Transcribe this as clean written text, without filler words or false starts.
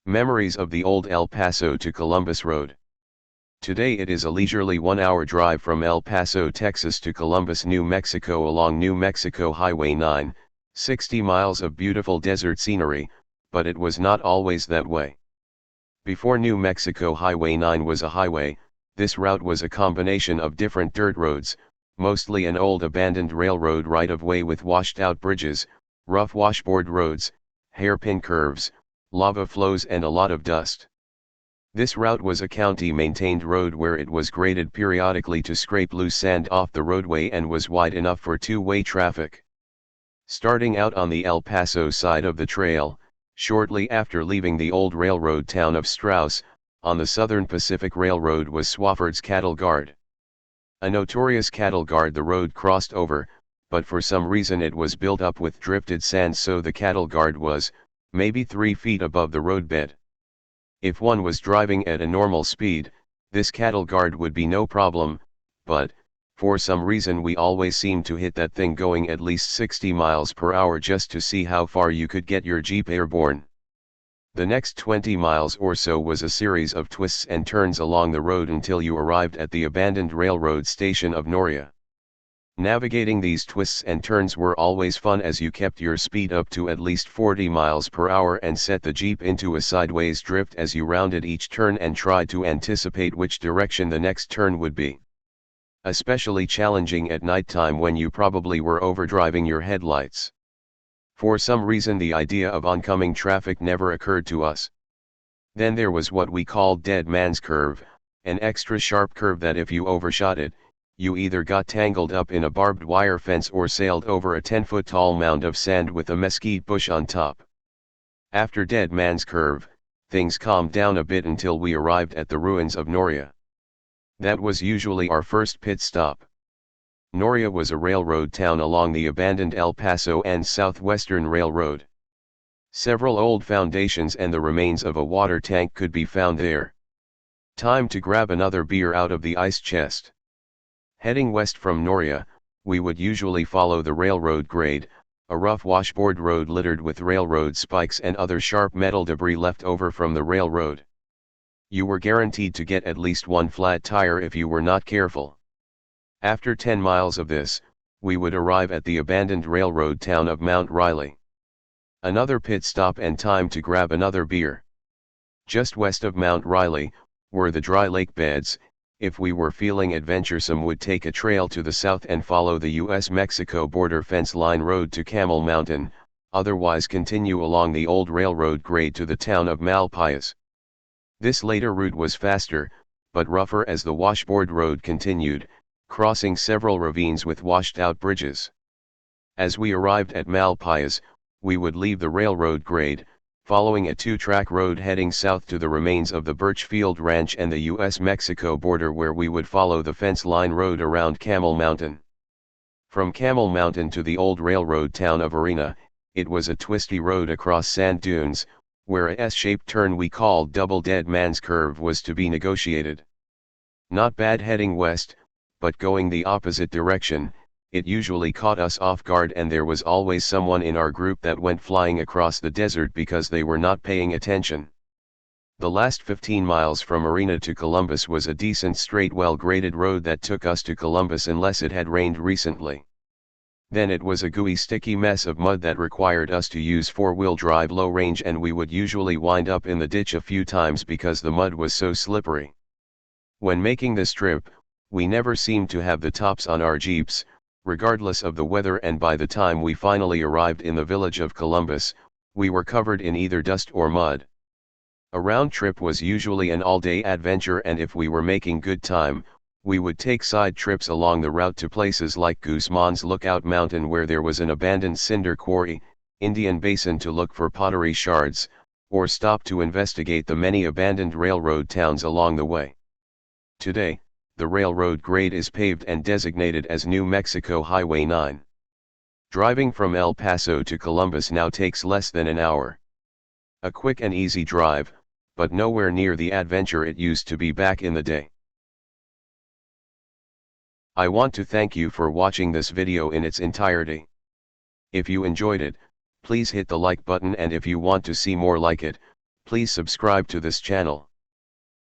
Memories of the old El Paso to Columbus Road. Today it is a leisurely 1-hour drive from El Paso, Texas to Columbus, New Mexico along New Mexico Highway 9, 60 miles of beautiful desert scenery, but it was not always that way. Before New Mexico Highway 9 was a highway, this route was a combination of different dirt roads, mostly an old abandoned railroad right-of-way with washed-out bridges, rough washboard roads, hairpin curves, lava flows and a lot of dust. This route was a county-maintained road where it was graded periodically to scrape loose sand off the roadway and was wide enough for two-way traffic. Starting out on the El Paso side of the trail, shortly after leaving the old railroad town of Strauss, on the Southern Pacific Railroad was Swafford's Cattle Guard. A notorious cattle guard the road crossed over, but for some reason it was built up with drifted sand, so the cattle guard was, maybe 3 feet above the roadbed. If one was driving at a normal speed, this cattle guard would be no problem, but, for some reason we always seemed to hit that thing going at least 60 miles per hour just to see how far you could get your Jeep airborne. The next 20 miles or so was a series of twists and turns along the road until you arrived at the abandoned railroad station of Noria. Navigating these twists and turns were always fun as you kept your speed up to at least 40 miles per hour and set the Jeep into a sideways drift as you rounded each turn and tried to anticipate which direction the next turn would be. Especially challenging at nighttime when you probably were overdriving your headlights. For some reason the idea of oncoming traffic never occurred to us. Then there was what we called Dead Man's Curve, an extra sharp curve that if you overshot it, you either got tangled up in a barbed wire fence or sailed over a 10-foot tall mound of sand with a mesquite bush on top. After Dead Man's Curve, things calmed down a bit until we arrived at the ruins of Noria. That was usually our first pit stop. Noria was a railroad town along the abandoned El Paso and Southwestern Railroad. Several old foundations and the remains of a water tank could be found there. Time to grab another beer out of the ice chest. Heading west from Noria, we would usually follow the railroad grade, a rough washboard road littered with railroad spikes and other sharp metal debris left over from the railroad. You were guaranteed to get at least one flat tire if you were not careful. After 10 miles of this, we would arrive at the abandoned railroad town of Mount Riley. Another pit stop and time to grab another beer. Just west of Mount Riley, were the dry lake beds. If we were feeling adventuresome, would take a trail to the south and follow the U.S.-Mexico border fence line road to Camel Mountain, otherwise continue along the old railroad grade to the town of Malpayas. This later route was faster, but rougher as the washboard road continued, crossing several ravines with washed-out bridges. As we arrived at Malpayas, we would leave the railroad grade, following a 2-track road heading south to the remains of the Birchfield Ranch and the U.S.-Mexico border, where we would follow the fence line road around Camel Mountain. From Camel Mountain to the old railroad town of Arena, it was a twisty road across sand dunes, where a S-shaped turn we called Double Dead Man's Curve was to be negotiated. Not bad heading west, but going the opposite direction, it usually caught us off guard, and there was always someone in our group that went flying across the desert because they were not paying attention. The last 15 miles from Arena to Columbus was a decent straight well-graded road that took us to Columbus unless it had rained recently. Then it was a gooey sticky mess of mud that required us to use 4-wheel drive low range, and we would usually wind up in the ditch a few times because the mud was so slippery. When making this trip, we never seemed to have the tops on our Jeeps, regardless of the weather, and by the time we finally arrived in the village of Columbus, we were covered in either dust or mud. A round trip was usually an all-day adventure, and if we were making good time, we would take side trips along the route to places like Guzman's Lookout Mountain, where there was an abandoned cinder quarry, Indian Basin to look for pottery shards, or stop to investigate the many abandoned railroad towns along the way. Today, the railroad grade is paved and designated as New Mexico Highway 9. Driving from El Paso to Columbus now takes less than an hour. A quick and easy drive, but nowhere near the adventure it used to be back in the day. I want to thank you for watching this video in its entirety. If you enjoyed it, please hit the like button, and if you want to see more like it, Please subscribe to this channel.